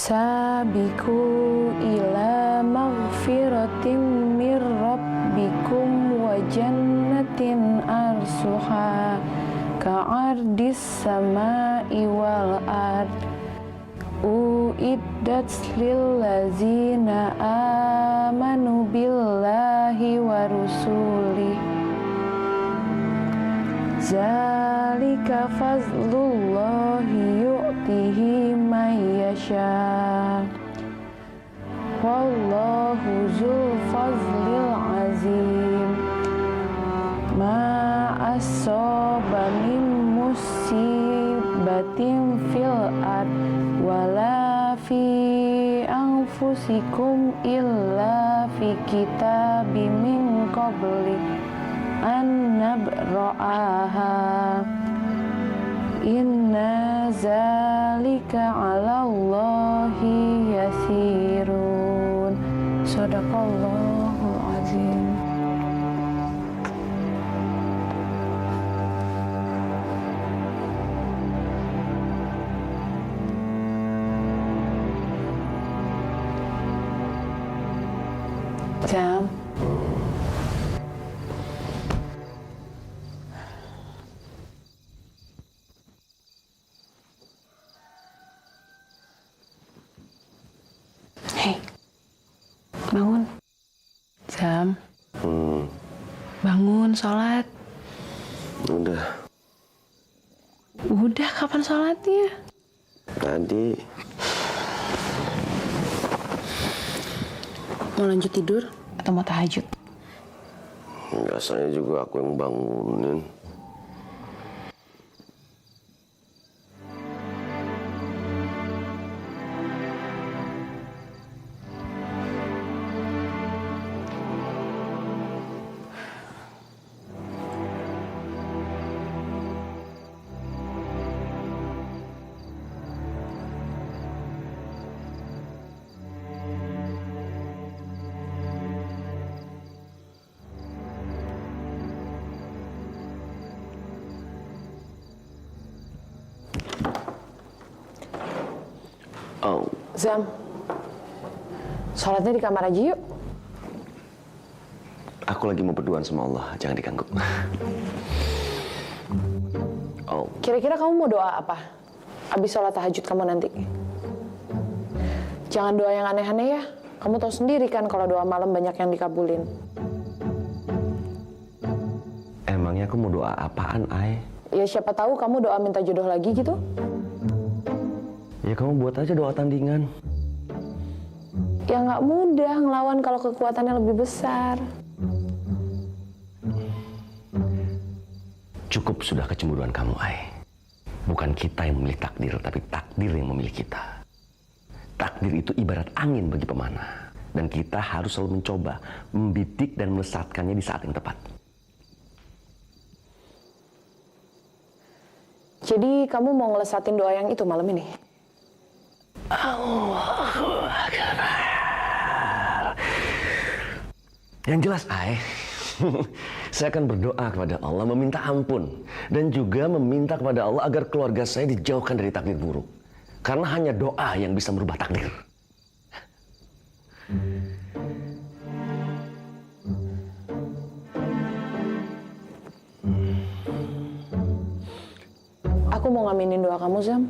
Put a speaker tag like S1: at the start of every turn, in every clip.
S1: Sabiqu ila maghfiratin mir rabbikum wa jannatin arsuha ka'ardis samai wal ard uiddat lillazina amanu billahi wa rusulih zalika fadlullahi yu'tihi man yasha wallahu dzul fadlil azim ma asaba min musibatin fil ard wala fi anfusikum illa fi kitabim min qabli an nabra'aha inna zalika 'ala Allahi yasirun. Shadaqallahul azim. Jam. Hei, bangun. Jam. Bangun, sholat.
S2: Udah.
S1: Udah, kapan sholatnya?
S2: Tadi.
S1: Mau lanjut tidur atau mau tahajud?
S2: Biasanya juga aku yang bangunin. Oh.
S1: Zam, sholatnya di kamar aja yuk.
S2: Aku lagi mau berduaan sama Allah, jangan diganggu. Oh.
S1: Kira-kira kamu mau doa apa? Abis sholat tahajud kamu nanti. Jangan doa yang aneh-aneh ya. Kamu tahu sendiri kan kalau doa malam banyak yang dikabulin.
S2: Emangnya aku mau doa apaan, Ai?
S1: Ya siapa tahu kamu doa minta jodoh lagi gitu.
S2: Ya kamu buat aja doa tandingan.
S1: Ya nggak mudah ngelawan kalau kekuatannya lebih besar.
S2: Cukup sudah kecemburuan kamu, Ai. Bukan kita yang memilih takdir, tapi takdir yang memilih kita. Takdir itu ibarat angin bagi pemanah. Dan kita harus selalu mencoba membidik dan melesatkannya di saat yang tepat.
S1: Jadi kamu mau ngelesatin doa yang itu malam ini?
S2: Allahu Akbar. Yang jelas, Ai, saya akan berdoa kepada Allah meminta ampun dan juga meminta kepada Allah agar keluarga saya dijauhkan dari takdir buruk. Karena hanya doa yang bisa merubah takdir.
S1: Aku mau ngaminin doa kamu, Zam.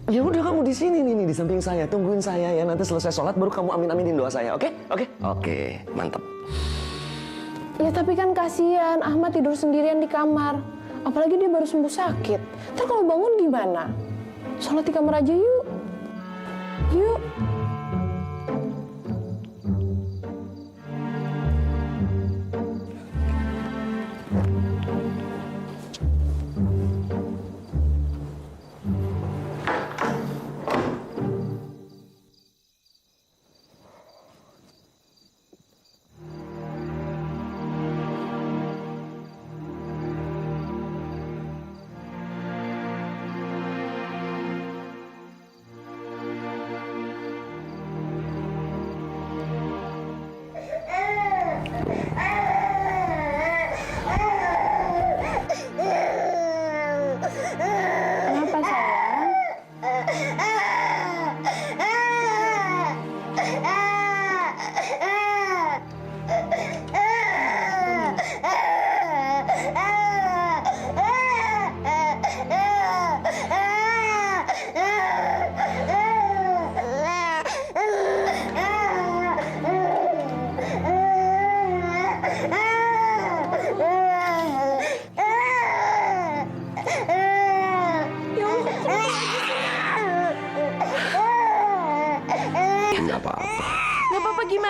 S2: Ya udah, kamu di sini nih di samping saya, tungguin saya ya. Nanti selesai sholat baru kamu aminin doa saya, oke? Oke, mantap.
S1: Ya tapi kan kasihan Ahmad tidur sendirian di kamar. Apalagi dia baru sembuh sakit. Ntar kalau bangun gimana? Sholat di kamar aja yuk. Yuk.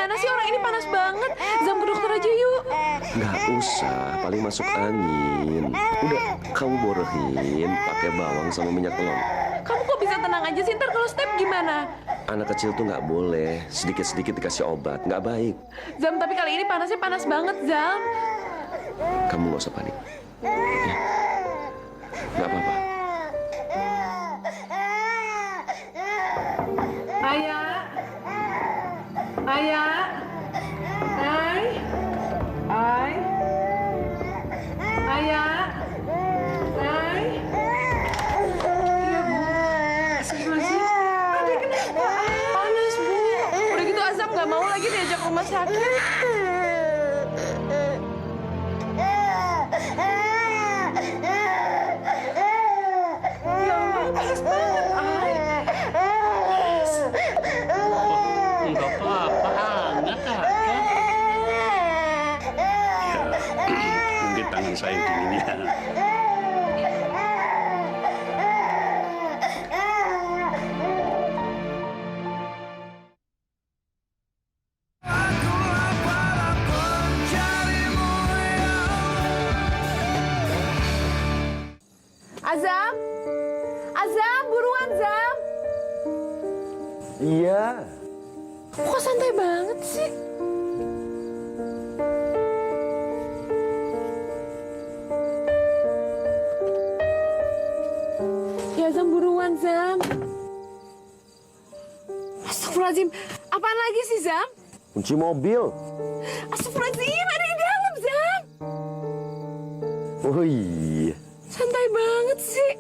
S1: gimana sih? Orang ini panas banget. Zam, ke dokter aja yuk.
S2: Nggak usah, paling masuk angin. Udah, kamu borehin pakai bawang sama minyak telon.
S1: Kamu kok bisa tenang aja sih? Ntar kalau step gimana?
S2: Anak kecil tuh nggak boleh sedikit-sedikit dikasih obat, nggak baik.
S1: Zam, tapi kali ini panasnya panas banget, Zam.
S2: Kamu nggak usah panik. Ya. Nggak apa-apa.
S1: Ayah. Ayah. Ay. Ay. Ayah. Ay. Iya, Bu. Astagfirullahaladzim. Adik kenapa? Panas, Bu. Udah gitu Azam nggak mau lagi diajak rumah sakit. Ya Allah, panas banget. Ay.
S3: Enggak apa-apa, hangat kakak. Ya, mungkin tangan saya dingin ya.
S1: Azam? Azam, buruan, Zam.
S2: Iya.
S1: Kok santai banget sih? Ya, Zam, buruan, Zam. Astagfirullahaladzim. Apaan lagi sih, Zam?
S2: Kunci mobil.
S1: Astagfirullahaladzim, ada di dalam, Zam.
S2: Oh iya.
S1: Santai banget sih.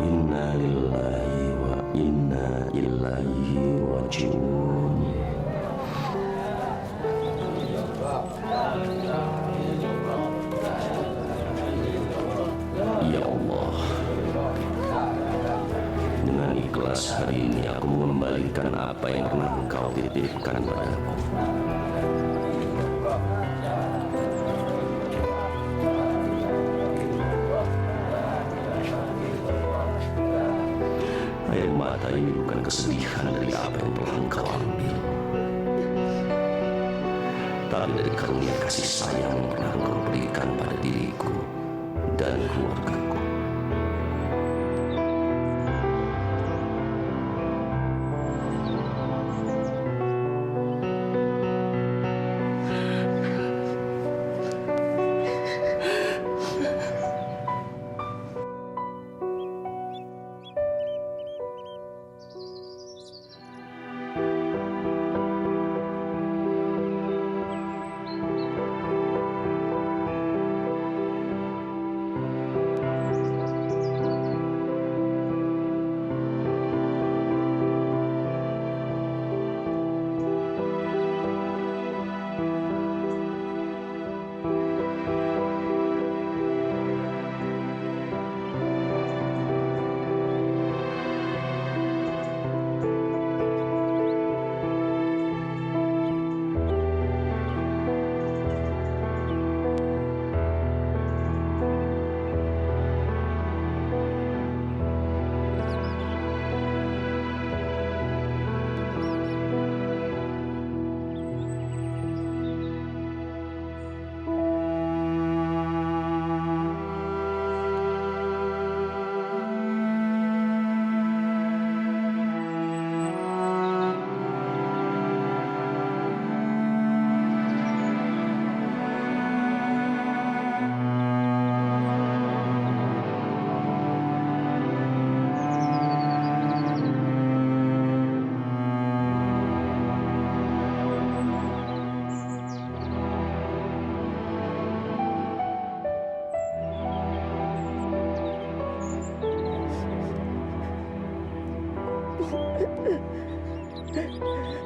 S2: Inna lillahi wa inna ilaihi rajiun. Ya Allah, dengan ikhlas hari ini aku mengembalikan apa yang pernah Engkau titipkan padaku. Air mata ini bukan kesedihan dari apa yang telah Engkau ambil, tapi dari karunia kasih sayang yang pernah Engkau berikan pada diriku dan keluargaku.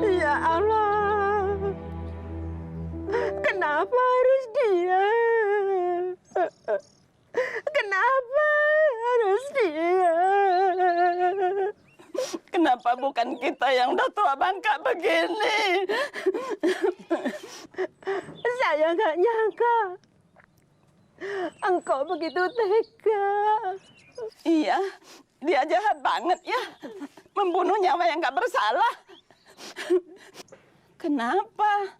S4: Ya Allah, kenapa harus dia? Kenapa harus dia? Kenapa bukan kita yang udah tua bangka begini? Saya nggak nyangka engkau begitu tega. Iya, dia jahat banget ya, membunuh nyawa yang nggak bersalah. Kenapa?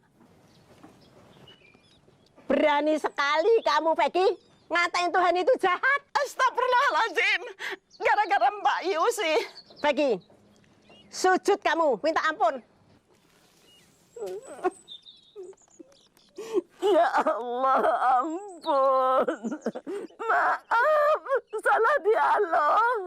S4: Berani sekali kamu, Peggy, ngatain Tuhan itu jahat. Astagfirullahaladzim, gara-gara Mbak Yusi. Peggy, sujud kamu, minta ampun. Ya Allah, ampun. Maaf, salah dialog.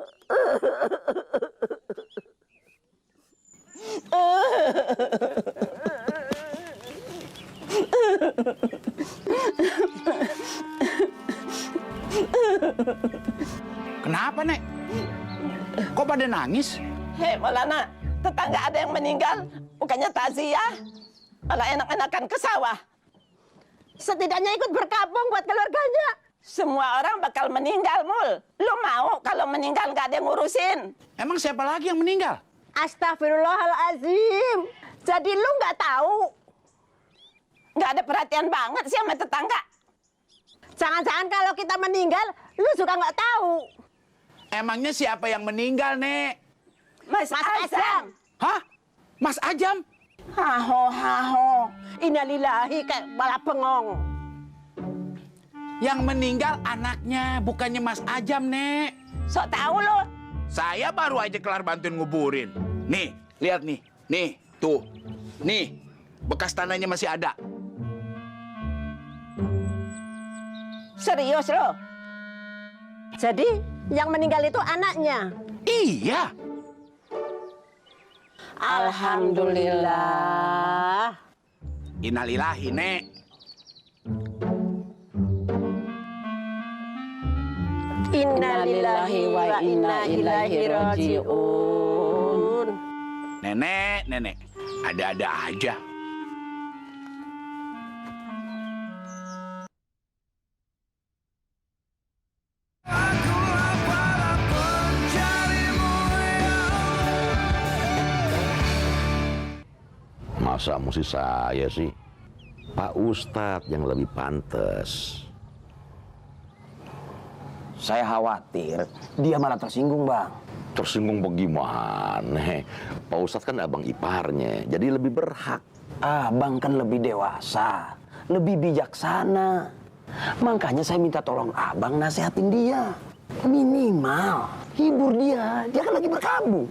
S5: Kenapa, Nek? Kok pada nangis?
S4: Hei, Maulana, tetangga ada yang meninggal, bukannya takziah, malah enak-enakan ke sawah. Setidaknya ikut berkabung buat keluarganya. Semua orang bakal meninggal, Mul. Lu mau kalau meninggal nggak ada yang ngurusin?
S5: Emang siapa lagi yang meninggal?
S4: Astagfirullahalazim. Jadi lu nggak tahu? Nggak ada perhatian banget sih sama tetangga. Jangan-jangan kalau kita meninggal, lu juga nggak tahu.
S5: Emangnya siapa yang meninggal, Nek?
S4: Mas Azam.
S5: Hah? Mas Ajam?
S4: Haho. Innalillahi kayak malah bengong.
S5: Yang meninggal anaknya, bukannya Mas Ajam, Nek.
S4: Sok tahu lu.
S5: Saya baru aja kelar bantuin nguburin. Nih, lihat nih. Nih, tuh. Nih, bekas tanahnya masih ada.
S4: Serius lo? Jadi yang meninggal itu anaknya?
S5: Iya.
S4: Alhamdulillah.
S5: Innalillahi, Nek.
S4: Innalillahi wa inna ilaihi raji'un.
S5: Nenek, ada-ada aja.
S2: Masa mesti saya sih? Pak Ustadz yang lebih pantas.
S6: Saya khawatir dia malah tersinggung, Bang.
S2: Tersinggung bagaimana? Pak Ustadz kan abang iparnya, jadi lebih berhak.
S6: Abang kan lebih dewasa, lebih bijaksana. Makanya saya minta tolong abang nasehatin dia. Minimal hibur dia kan lagi berkabung.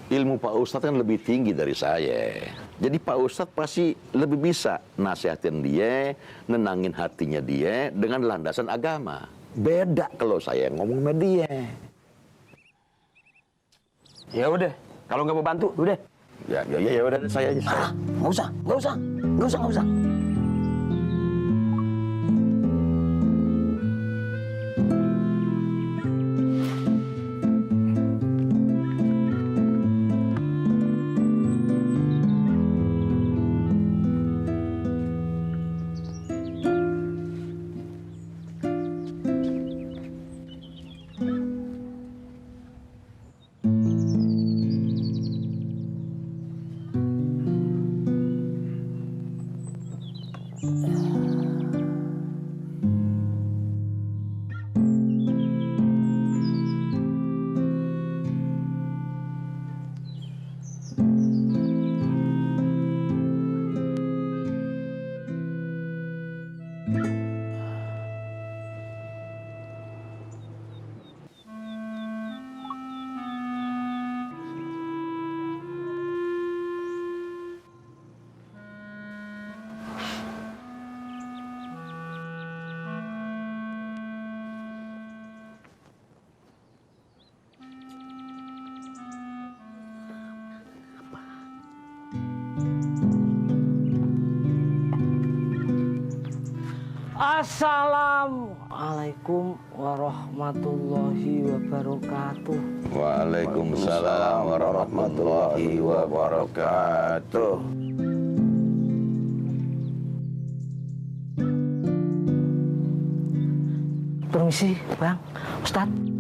S2: Ilmu Pak Ustadz kan lebih tinggi dari saya. Jadi Pak Ustadz pasti lebih bisa nasehatin dia, nenangin hatinya dia dengan landasan agama. Beda kalau saya ngomong sama dia.
S6: Ya udah, kalau nggak mau bantu, udah.
S2: Ya udah saya aja.
S6: Nggak usah. Assalamualaikum
S7: warahmatullahi wabarakatuh.
S6: Waalaikumsalam warahmatullahi wabarakatuh.
S7: Permisi, Bang, Ustadz.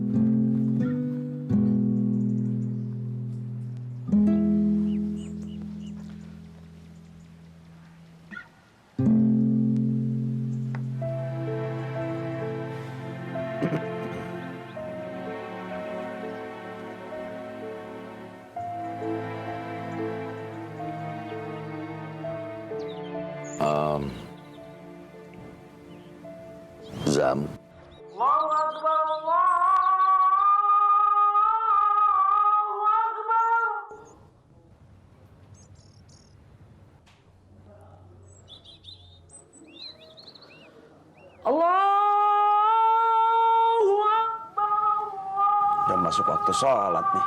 S6: Zam, udah masuk waktu sholat nih.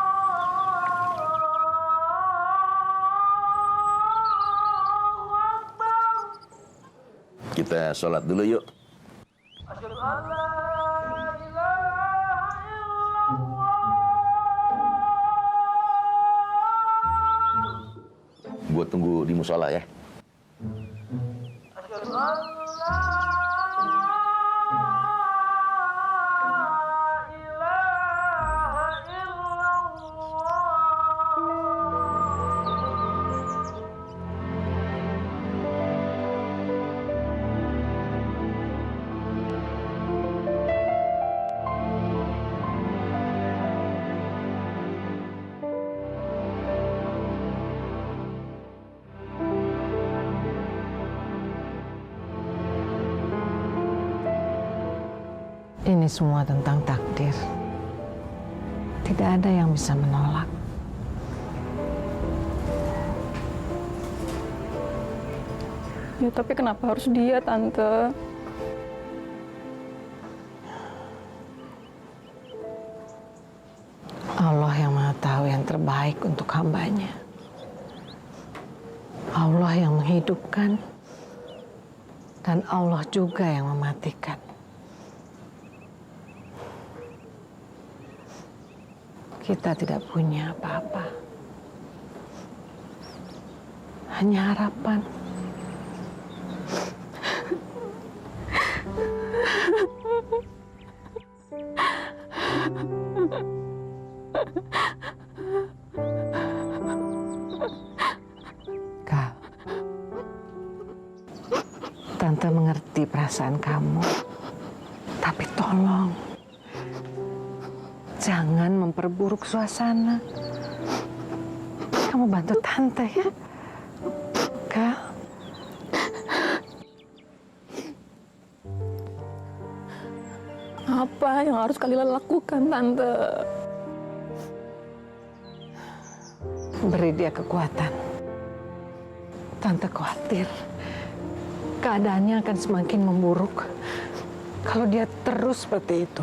S6: Kita sholat dulu yuk. Gue tunggu di musola ya.
S7: Ini semua tentang takdir. Tidak ada yang bisa menolak.
S1: Ya tapi kenapa harus dia, Tante?
S7: Allah yang Maha Tahu yang terbaik untuk hambanya. Allah yang menghidupkan dan Allah juga yang mematikan. Kita tidak punya apa-apa. Hanya harapan. Kak, Tante mengerti perasaan kamu. Tapi tolong, jangan memperburuk suasana. Kamu bantu Tante ya, Kak.
S1: Apa yang harus kalian lakukan, Tante?
S7: Beri dia kekuatan. Tante khawatir keadaannya akan semakin memburuk kalau dia terus seperti itu.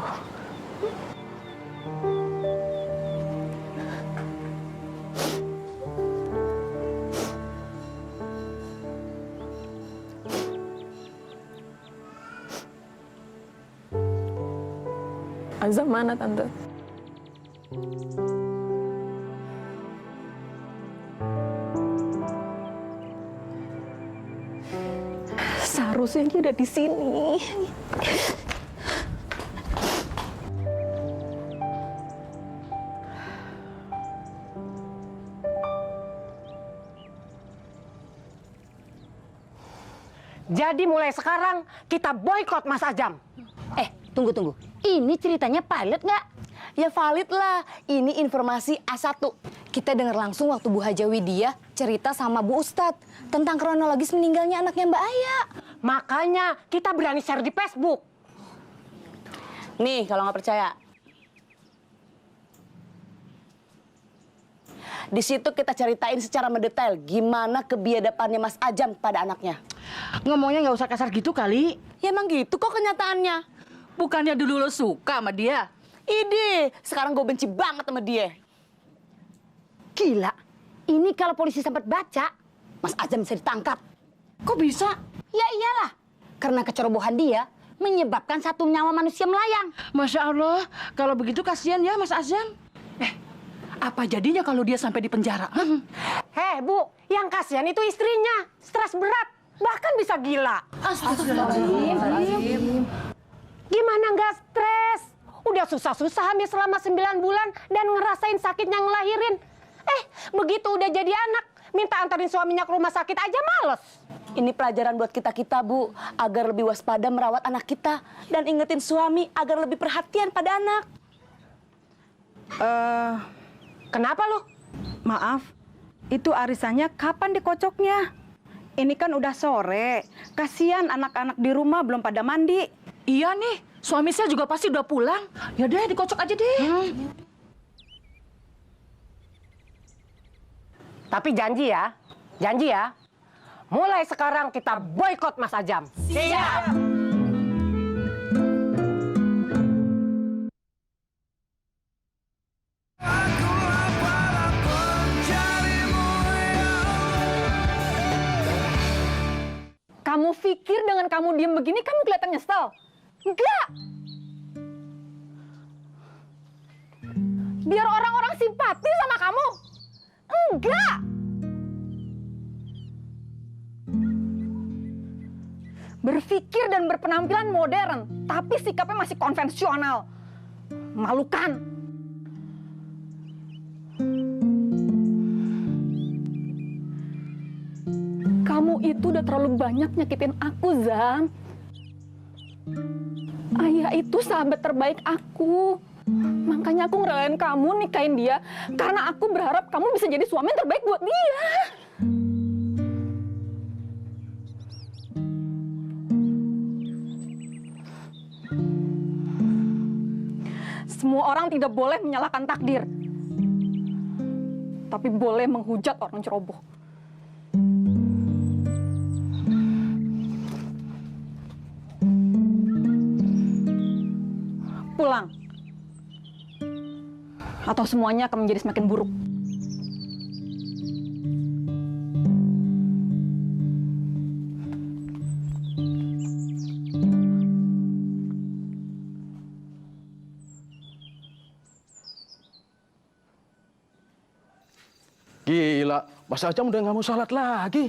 S1: Azam mana, Tante? Seharusnya dia ada di sini.
S8: Jadi mulai sekarang kita boykot Mas Ajam.
S9: Tunggu. Ini ceritanya valid nggak?
S10: Ya valid lah. Ini informasi A1. Kita dengar langsung waktu Bu Haja Widya cerita sama Bu Ustadz tentang kronologis meninggalnya anaknya Mbak Aya.
S8: Makanya kita berani share di Facebook.
S10: Nih, kalau nggak percaya. Di situ kita ceritain secara mendetail gimana kebiadabannya Mas Ajam pada anaknya.
S8: Ngomongnya nggak usah kasar gitu kali.
S10: Ya emang gitu kok kenyataannya.
S9: Bukannya dulu lo suka sama dia?
S10: Ide, sekarang gue benci banget sama dia.
S9: Gila, ini kalau polisi sempat baca, Mas Ajam bisa ditangkap.
S10: Kok bisa?
S9: Ya iyalah, karena kecerobohan dia, menyebabkan satu nyawa manusia melayang.
S11: Masya Allah, kalau begitu kasihan ya Mas Azam. Apa jadinya kalau dia sampai di penjara?
S8: Heh, Bu, yang kasihan itu istrinya. Stres berat, bahkan bisa gila.
S11: Astagfirullahaladzim.
S8: Gimana nggak stres? Udah susah-susah hamil selama 9 bulan dan ngerasain sakitnya ngelahirin. Begitu udah jadi anak, minta antarin suaminya ke rumah sakit aja males.
S4: Ini pelajaran buat kita-kita, Bu, agar lebih waspada merawat anak kita dan ingetin suami agar lebih perhatian pada anak.
S8: Kenapa lu?
S12: Maaf, itu arisannya kapan dikocoknya? Ini kan udah sore, kasihan anak-anak di rumah belum pada mandi.
S11: Iya nih, suami saya juga pasti udah pulang. Ya deh, dikocok aja deh.
S8: Tapi janji ya, mulai sekarang kita boykot Mas Ajam.
S11: Siap.
S1: Kamu pikir dengan kamu diem begini kamu kelihatan nyesel? Enggak. Biar orang-orang simpati sama kamu? Enggak. Berpikir dan berpenampilan modern, tapi sikapnya masih konvensional. Malukan. Kamu itu udah terlalu banyak nyakitin aku, Zam. Ayah itu sahabat terbaik aku. Makanya aku ngerelain kamu nikahin dia karena aku berharap kamu bisa jadi suami yang terbaik buat dia. Semua orang tidak boleh menyalahkan takdir, tapi boleh menghujat orang ceroboh. Pulang. Atau semuanya akan menjadi semakin buruk.
S13: Gila, Mas Ajam udah nggak mau sholat lagi.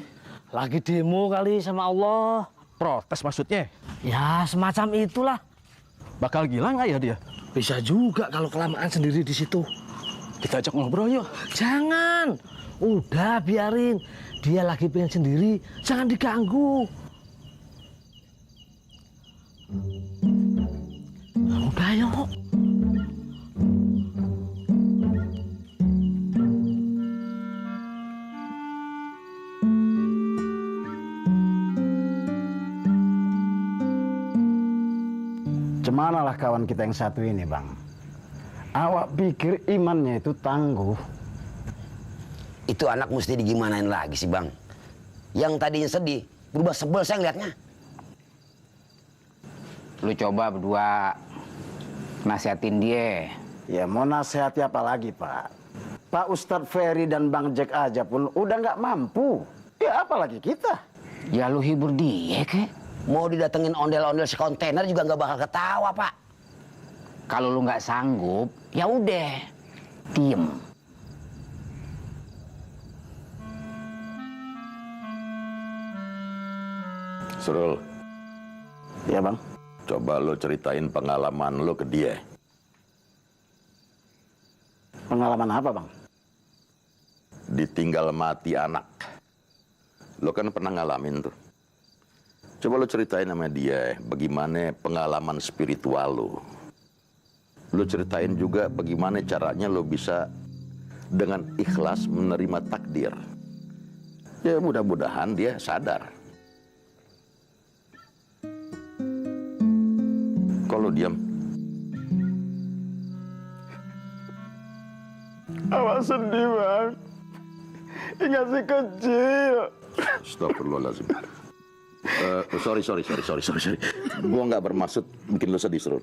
S6: Lagi demo kali sama Allah.
S13: Protes maksudnya?
S6: Ya, semacam itulah.
S13: Bakal gila nggak ya dia?
S6: Bisa juga kalau kelamaan sendiri di situ.
S13: Kita ajak ngobrol yuk.
S6: Jangan. Udah biarin. Dia lagi pengen sendiri. Jangan diganggu. Udah yuk.
S14: Cemanalah kawan kita yang satu ini, Bang. Awak pikir imannya itu tangguh?
S6: Itu anak mesti digimanain lagi sih, Bang. Yang tadinya sedih, berubah sebel saya ngeliatnya.
S15: Lu coba berdua nasihatin dia.
S14: Ya mau nasihati apa lagi, Pak? Pak Ustadz Ferry dan Bang Jack aja pun udah nggak mampu. Ya apalagi kita.
S15: Ya lu hibur dia, kek.
S6: Mau didatengin ondel-ondel sekontainer juga nggak bakal ketawa, Pak.
S15: Kalau lu nggak sanggup, ya udah, diem.
S3: Surul.
S14: Ya, Bang.
S3: Coba lo ceritain pengalaman lo ke dia.
S14: Pengalaman apa, Bang?
S3: Ditinggal mati anak. Lo kan pernah ngalamin tuh. Coba lo ceritain sama dia bagaimana pengalaman spiritual lo. Lo ceritain juga bagaimana caranya lo bisa dengan ikhlas menerima takdir. Ya mudah-mudahan dia sadar. Kalau diam.
S14: Awak sedih, Bang. Ingat si kecil.
S3: Astagfirullahaladzim. Sorry. Gua nggak bermaksud bikin lo sedih, Surul.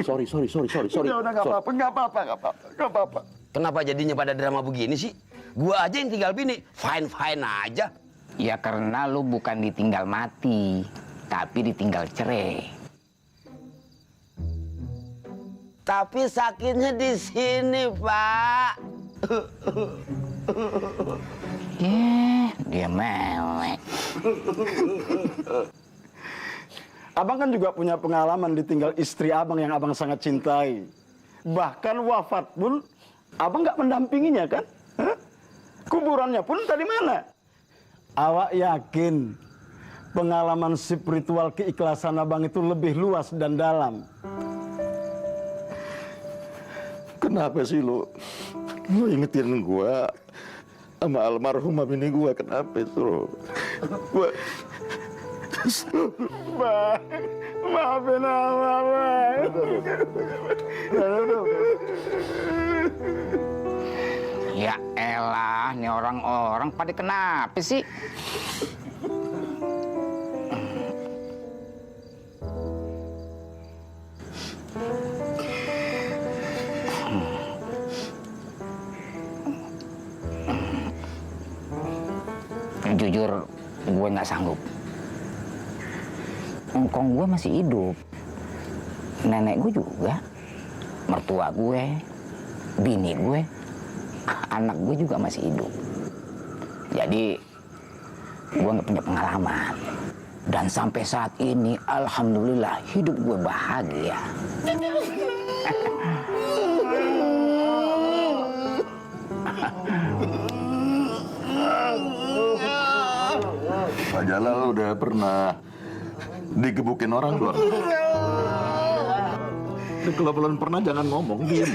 S3: Sorry.
S14: Udah, nggak apa-apa.
S6: Kenapa jadinya pada drama begini sih? Gua aja yang tinggal bini, fine aja.
S15: Ya karena lu bukan ditinggal mati, tapi ditinggal cerai. Tapi sakitnya di sini, Pak. Dia mewek.
S14: Abang kan juga punya pengalaman ditinggal istri abang yang abang sangat cintai. Bahkan wafat pun abang nggak mendampinginya kan? Hah? Kuburannya pun tadi mana? Awak yakin pengalaman spiritual keikhlasan abang itu lebih luas dan dalam?
S3: Kenapa sih lu ingetin gua sama almarhumah bini gua? Kenapa itu? Gua
S14: maafin abang,
S15: Ya elah, nih orang-orang pada kenapa sih? Jujur, gue nggak sanggup. Engkong gue masih hidup, nenek gue juga, mertua gue, bini gue, anak gue juga masih hidup. Jadi gue nggak punya pengalaman. Dan sampai saat ini, alhamdulillah hidup gue bahagia.
S3: Pak Jalal udah pernah digebukin orang belum? Kalau belum pernah jangan ngomong, diem.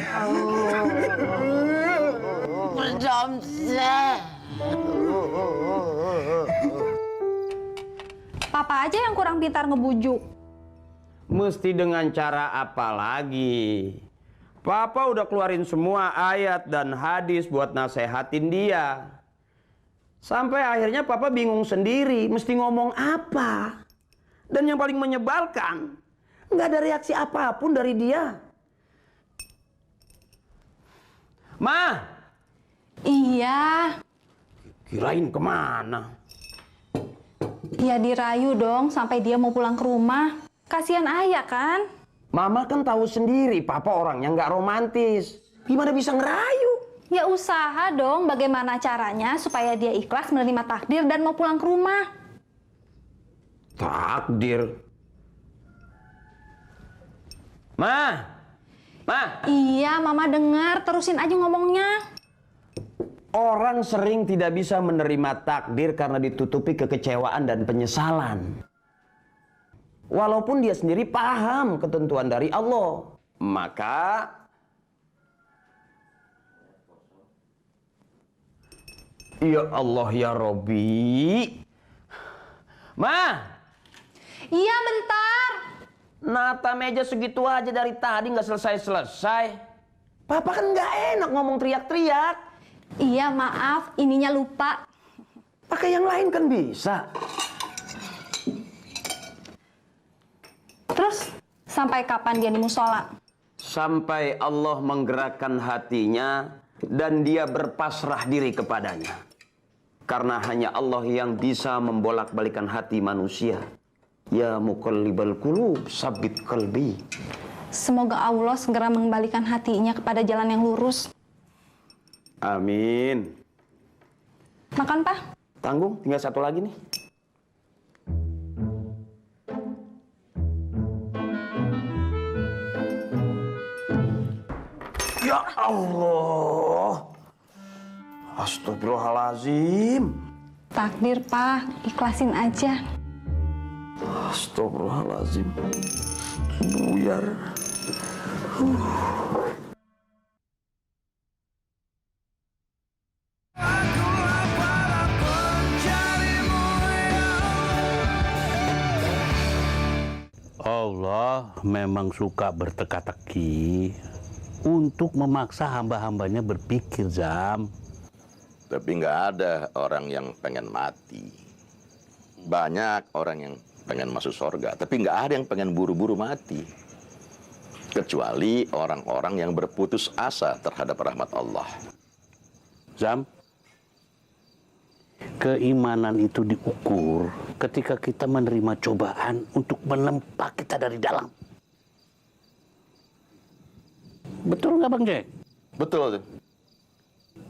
S16: Papa aja yang kurang pintar ngebujuk.
S6: Mesti dengan cara apa lagi? Papa udah keluarin semua ayat dan hadis buat nasehatin dia. Sampai akhirnya Papa bingung sendiri mesti ngomong apa. Dan yang paling menyebalkan, nggak ada reaksi apapun dari dia. Ma!
S16: Iya.
S6: Kirain kemana?
S16: Ya dirayu dong sampai dia mau pulang ke rumah. Kasihan ayah kan?
S6: Mama kan tahu sendiri Papa orangnya nggak romantis. Gimana bisa ngerayu?
S16: Ya usaha dong bagaimana caranya supaya dia ikhlas menerima takdir dan mau pulang ke rumah.
S6: Takdir? Ma!
S16: Iya, Mama dengar. Terusin aja ngomongnya.
S6: Orang sering tidak bisa menerima takdir karena ditutupi kekecewaan dan penyesalan. Walaupun dia sendiri paham ketentuan dari Allah. Maka ya Allah ya Robbi. Ma!
S16: Iya bentar.
S6: Nata meja segitu aja dari tadi nggak selesai-selesai. Papa kan nggak enak ngomong teriak-teriak.
S16: Iya maaf, ininya lupa.
S6: Pakai yang lain kan bisa.
S16: Terus sampai kapan dia di musola?
S6: Sampai Allah menggerakkan hatinya dan dia berpasrah diri kepadanya. Karena hanya Allah yang bisa membolak-balikan hati manusia. Ya muqallibal qulub, sabbit qalbi.
S16: Semoga Allah segera mengembalikan hatinya kepada jalan yang lurus.
S6: Amin.
S16: Makan, Pak?
S6: Tanggung, tinggal satu lagi nih. Ya Allah. Astagfirullahaladzim.
S16: Takdir, Pak. Ikhlasin aja.
S6: Astagfirullahaladzim. Buyar.
S17: Allah memang suka berteka-teki untuk memaksa hamba-hambanya berpikir, Zam.
S3: Tapi nggak ada orang yang pengen mati. Banyak orang yang pengen masuk surga, tapi nggak ada yang pengen buru-buru mati. Kecuali orang-orang yang berputus asa terhadap rahmat Allah.
S17: Zam, keimanan itu diukur ketika kita menerima cobaan untuk menempa kita dari dalam. Betul nggak Bang Jack?
S3: Betul tuh.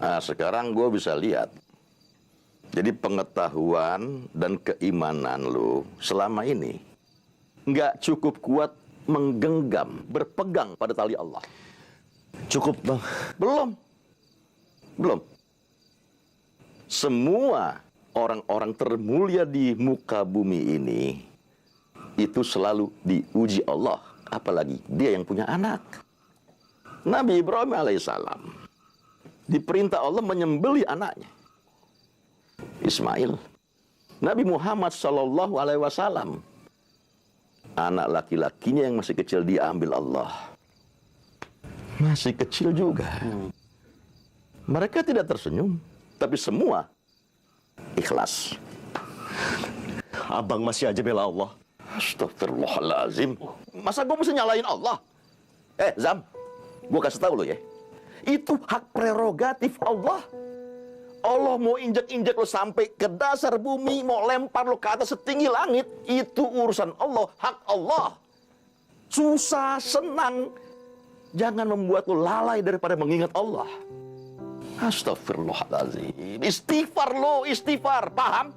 S3: Nah, sekarang gue bisa lihat. Jadi pengetahuan dan keimanan lu selama ini nggak cukup kuat menggenggam, berpegang pada tali Allah.
S2: Cukup, Bang.
S3: Belum. Semua orang-orang termulia di muka bumi ini itu selalu diuji Allah, apalagi dia yang punya anak. Nabi Ibrahim alaihissalam diperintah Allah menyembelih anaknya Ismail. Nabi Muhammad sallallahu alaihi wasallam, anak laki-lakinya yang masih kecil dia ambil Allah. Masih kecil juga. Mereka tidak tersenyum, tapi semua ikhlas.
S2: Abang masih aja bela Allah.
S3: Astagfirullahalazim. Masa gue mesti nyalain Allah? Zam, gue kasih tahu lo ya. Itu hak prerogatif Allah. Allah mau injek-injek lo sampai ke dasar bumi, mau lempar lo ke atas setinggi langit, itu urusan Allah, hak Allah. Susah, senang, jangan membuat lo lalai daripada mengingat Allah. Astagfirullahaladzim. Istighfar lo, istighfar, paham?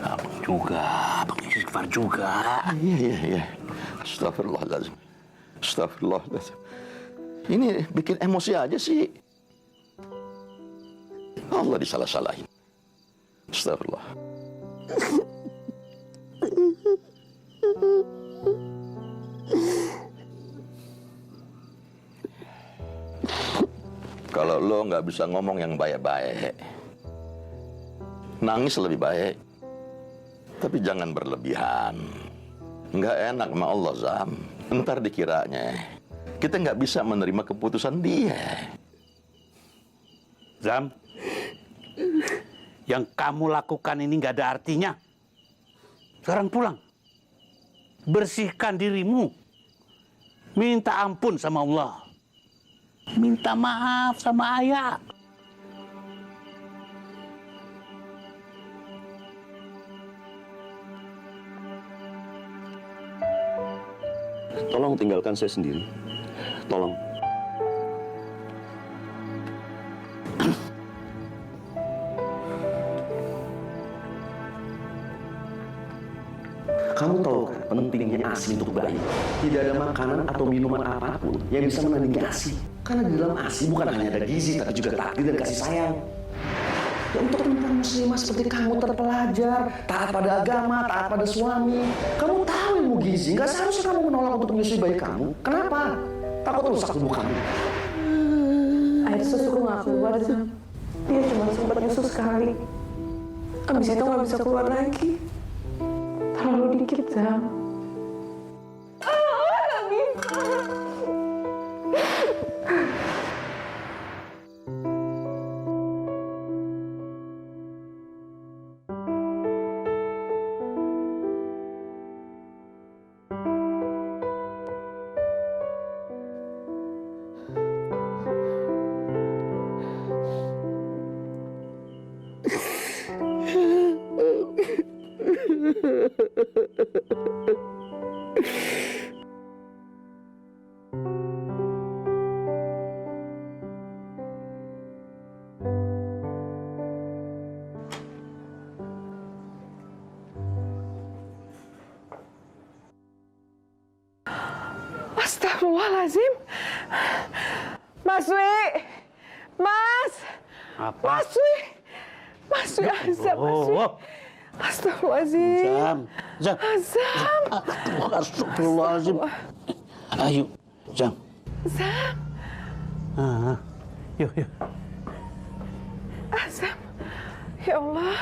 S17: Abang juga, abang istighfar juga.
S3: Iya. Astagfirullahaladzim. Astagfirullahaladzim. Ini bikin emosi aja sih. Allah disalah-salahin. Astagfirullah. Kalau lo nggak bisa ngomong yang baik-baik, nangis lebih baik. Tapi jangan berlebihan. Nggak enak sama Allah, Zam. Ntar dikiranya kita nggak bisa menerima keputusan dia.
S17: Zam, yang kamu lakukan ini nggak ada artinya. Sekarang pulang. Bersihkan dirimu. Minta ampun sama Allah. Minta maaf sama ayah.
S2: Tolong tinggalkan saya sendiri. Tolong. Kamu tahu kan pentingnya ASI untuk bayi? Tidak ada makanan atau minuman apapun yang bisa menandingi ASI. Karena di dalam ASI bukan hanya ada gizi, tapi juga takdir dan kasih sayang. Ya, untuk perempuan muslimah seperti kamu terpelajar, taat pada agama, taat pada suami. Kamu tahu ilmu gizi, nggak seharusnya kamu menolak untuk menyusui bayi kamu. Kenapa? Takut rusak tubuh kamu.
S1: Air susuku nggak keluar, Zam. Dia cuma sempat nyusu sekali. Abis itu nggak bisa keluar lagi. Terlalu dikit, Zam. Nggak bisa.
S11: Astagfirullahaladzim. Mas Wi. Mas.
S17: Apa?
S11: Mas Wi. Mas Wi, Azam, Mas Wi. Astagfirullahaladzim.
S17: Zam.
S11: Azam.
S17: Astagfirullahaladzim. Ayo, Zam.
S11: Azam.
S17: Yuk.
S11: Azam. Ya Allah.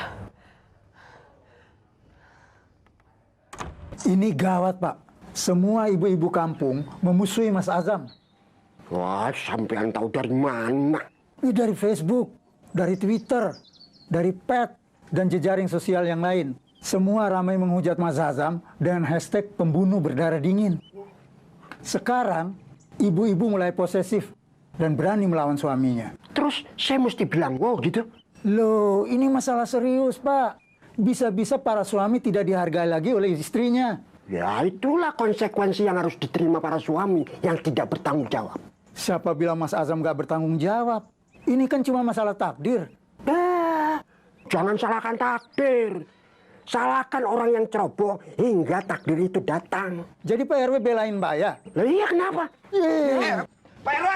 S18: Ini gawat, Pak. Semua ibu-ibu kampung memusuhi Mas Azam.
S19: Wah, sampean tahu dari mana?
S18: Ini dari Facebook, dari Twitter, dari pet, dan jejaring sosial yang lain. Semua ramai menghujat Mas Azam dengan hashtag pembunuh berdarah dingin. Sekarang, ibu-ibu mulai posesif dan berani melawan suaminya.
S19: Terus saya mesti bilang, wow gitu?
S18: Loh, ini masalah serius, Pak. Bisa-bisa para suami tidak dihargai lagi oleh istrinya.
S19: Ya itulah konsekuensi yang harus diterima para suami yang tidak bertanggung jawab.
S18: Siapa bilang Mas Azam gak bertanggung jawab? Ini kan cuma masalah takdir.
S19: Jangan salahkan takdir. Salahkan orang yang ceroboh hingga takdir itu datang.
S18: Jadi Pak RW belain Mbak ya?
S19: Lah iya kenapa?
S17: Pak RW,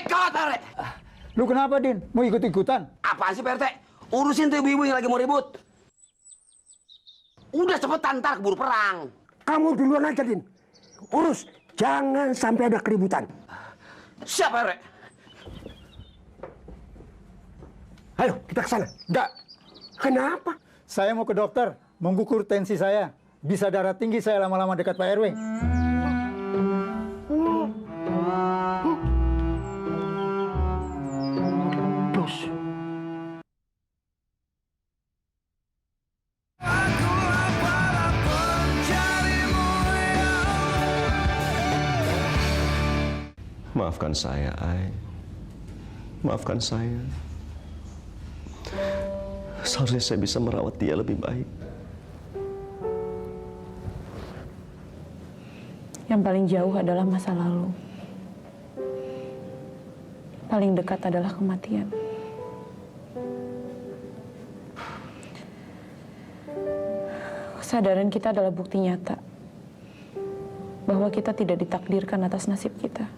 S17: kawat Pak RW.
S18: Lu kenapa, Din? Mau ikut-ikutan?
S6: Apaan sih Pak RT? Urusin tuh ibu-ibu yang lagi mau ribut. Udah cepetan, ntar keburu perang.
S19: Kamu duluan aja, Din. Urus, jangan sampai ada keributan.
S6: Siapa RW?
S19: Ayo, kita ke sana. Enggak. Kenapa?
S18: Saya mau ke dokter, mengukur tensi saya. Bisa darah tinggi saya lama-lama dekat Pak RW.
S19: Bos.
S2: Maafkan saya, Ai. Maafkan saya. Seharusnya saya bisa merawat dia lebih baik.
S1: Yang paling jauh adalah masa lalu. Paling dekat adalah kematian. Kesadaran kita adalah bukti nyata bahwa kita tidak ditakdirkan atas nasib kita.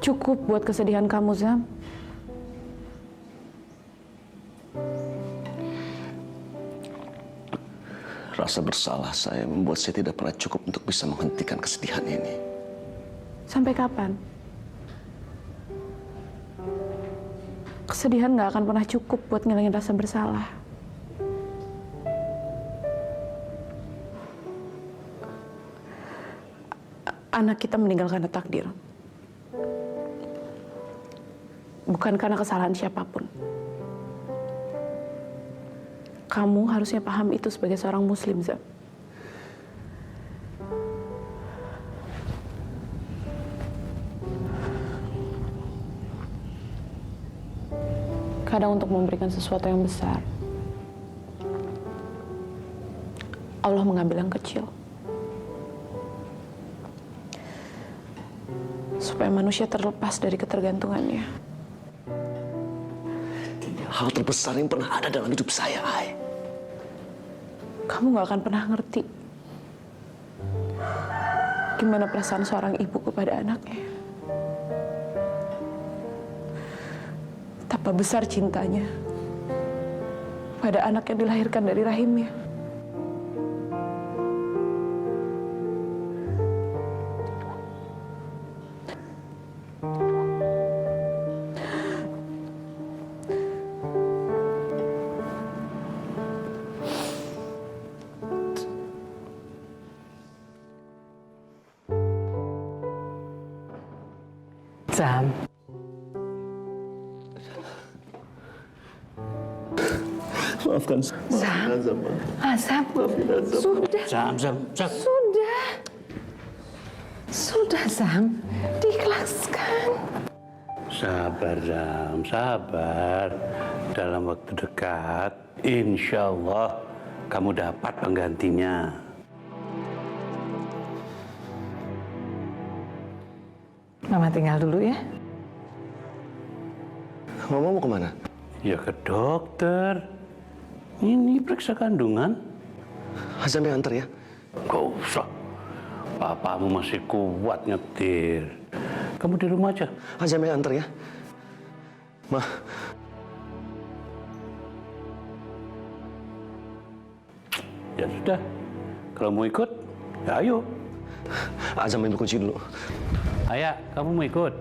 S1: Cukup buat kesedihan kamu, Zam.
S2: Rasa bersalah saya membuat saya tidak pernah cukup untuk bisa menghentikan kesedihan ini.
S1: Sampai kapan? Kesedihan gak akan pernah cukup buat ngilangin rasa bersalah. Anak kita meninggal karena takdir. Bukan karena kesalahan siapapun. Kamu harusnya paham itu sebagai seorang muslim, Zam. Kadang untuk memberikan sesuatu yang besar, Allah mengambil yang kecil. Supaya manusia terlepas dari ketergantungannya.
S2: Hal terbesar yang pernah ada dalam hidup saya, Ai.
S1: Kamu gak akan pernah ngerti gimana perasaan seorang ibu kepada anaknya. Betapa besar cintanya pada anak yang dilahirkan dari rahimnya.
S7: Zam.
S2: Maafkan saya, Zam.
S7: Azam. Sudah.
S17: Zam.
S7: Sudah, Zam. Diikhlaskan.
S17: Sabar, Zam, sabar. Dalam waktu dekat, insya Allah kamu dapat penggantinya.
S7: Mama tinggal dulu ya.
S2: Mama mau kemana?
S17: Ya ke dokter. Ini periksa kandungan.
S2: Azam yang antar ya?
S17: Gak usah. Papamu masih kuat nyetir. Kamu di rumah aja.
S2: Azam yang antar ya? Ma.
S17: Ya sudah. Kalau mau ikut, ya ayo.
S2: Azam ambil kunci dulu.
S17: Ayah, kamu mau ikut?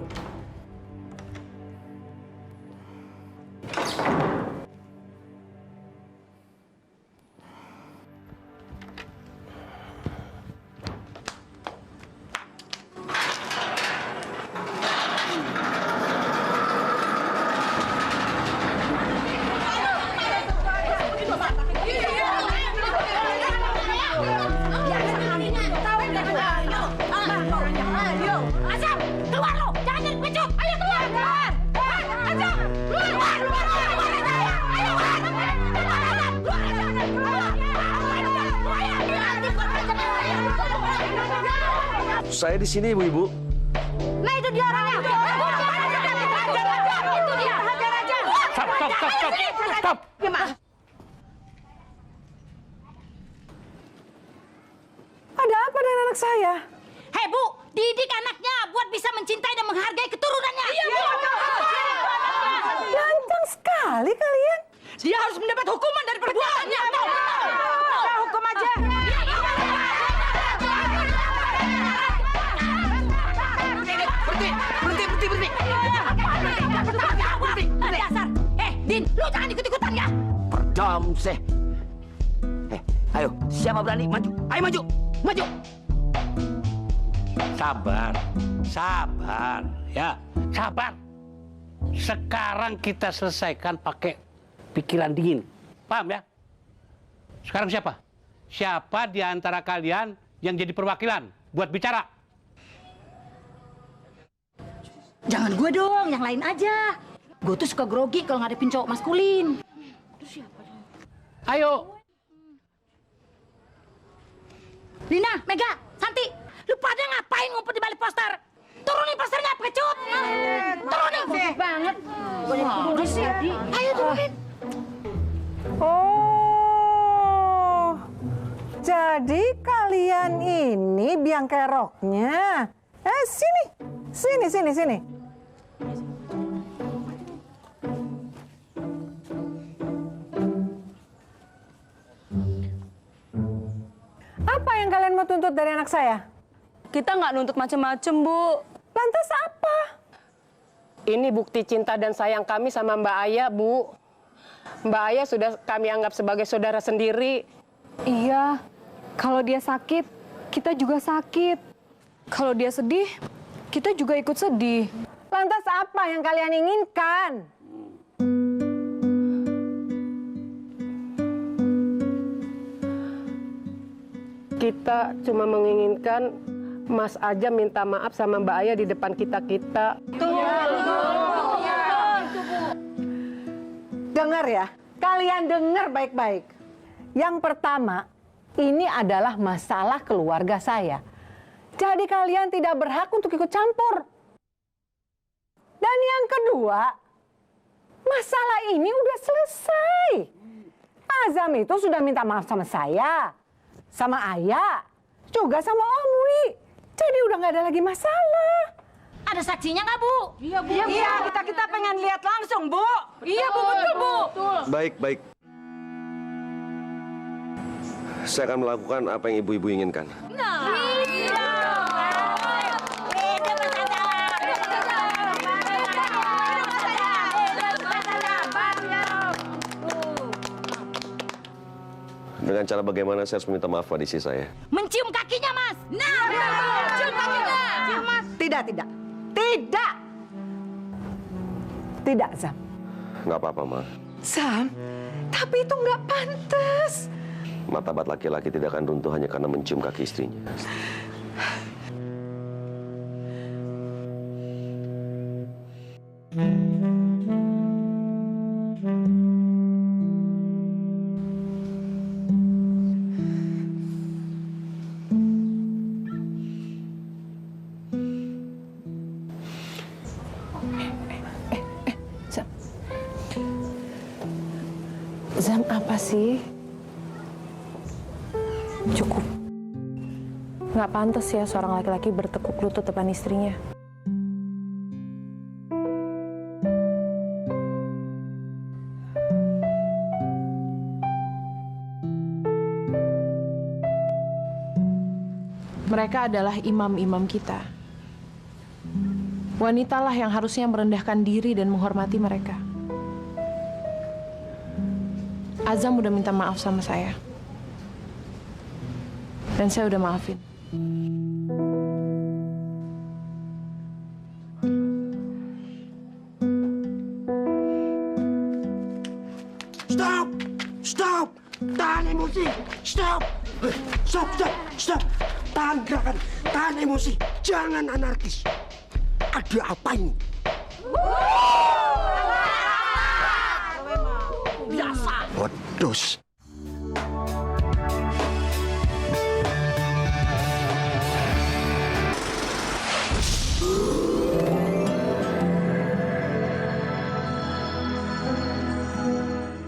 S9: Azam, keluar lo! Jangan jadi
S2: Saya di sini, Ibu-ibu.
S9: Nah itu dia orangnya. Itu dia. Hajar aja.
S17: Stop.
S9: Gimana?
S7: Ada apa dengan anak saya?
S9: Hei Bu, didik anaknya buat bisa mencintai dan menghargai keturunannya. Iya Bu.
S7: Lancang sekali kalian.
S8: Dia harus mendapat hukuman dari perbuatannya.
S7: Kita hukum aja.
S9: Berhenti. Dasar. Din, lu jangan ikut-ikutan ya.
S6: Perdam seh. Ayo, siapa berani maju? Ayo maju.
S17: Sabar, ya, sabar. Sekarang kita selesaikan pakai pikiran dingin, paham ya? Sekarang siapa? Siapa di antara kalian yang jadi perwakilan buat bicara?
S9: Jangan gue dong, yang lain aja. Gue tuh suka grogi kalau ngadepin cowok maskulin.
S17: Ayo.
S9: Lina, Mega, Santi, lu pada ngapain ngumpet di balik poster? Turunin posternya, pecut! Turunin! Banyak banget. Banyak sih. Ayo turunin.
S7: Oh, jadi kalian ini biang keroknya. Sini. Apa yang kalian mau tuntut dari anak saya?
S1: Kita nggak nuntut macem-macem, Bu.
S7: Lantas apa?
S1: Ini bukti cinta dan sayang kami sama Mbak Aya, Bu. Mbak Aya sudah kami anggap sebagai saudara sendiri.
S10: Iya, kalau dia sakit, kita juga sakit. Kalau dia sedih, kita juga ikut sedih.
S7: Lantas apa yang kalian inginkan?
S1: Kita cuma menginginkan Mas aja minta maaf sama Mbak Aya di depan kita-kita.
S7: Dengar ya, kalian dengar baik-baik. Yang pertama, ini adalah masalah keluarga saya. Jadi kalian tidak berhak untuk ikut campur. Dan yang kedua, masalah ini udah selesai. Azam itu sudah minta maaf sama saya, sama Ayah, juga sama Om Wi. Jadi udah nggak ada lagi masalah.
S9: Ada saksinya nggak, Bu?
S8: Iya, Bu.
S7: Iya, kita pengen lihat langsung, Bu.
S8: Iya, Bu, betul, Bu.
S2: Baik. Saya akan melakukan apa yang ibu-ibu inginkan. Dengan cara bagaimana saya harus meminta maaf pada istri saya?
S9: Mencium kakinya, Mas. Mencium kakinya. Mas.
S7: Tidak, Zam.
S2: Nggak apa-apa, Ma.
S7: Zam, tapi itu nggak pantas.
S2: Martabat laki-laki tidak akan runtuh hanya karena mencium kaki istrinya.
S1: Zam, apa sih? Cukup. Nggak pantas ya seorang laki-laki bertekuk lutut depan istrinya. Mereka adalah imam-imam kita. Wanitalah yang harusnya merendahkan diri dan menghormati mereka. Azam udah minta maaf sama saya. Dan saya udah maafin.
S19: Stop! Tahan emosi! Stop! Tahan gerakan! Tahan emosi! Jangan anarkis! Ada apa ini?
S9: Biasa.
S19: Waduh.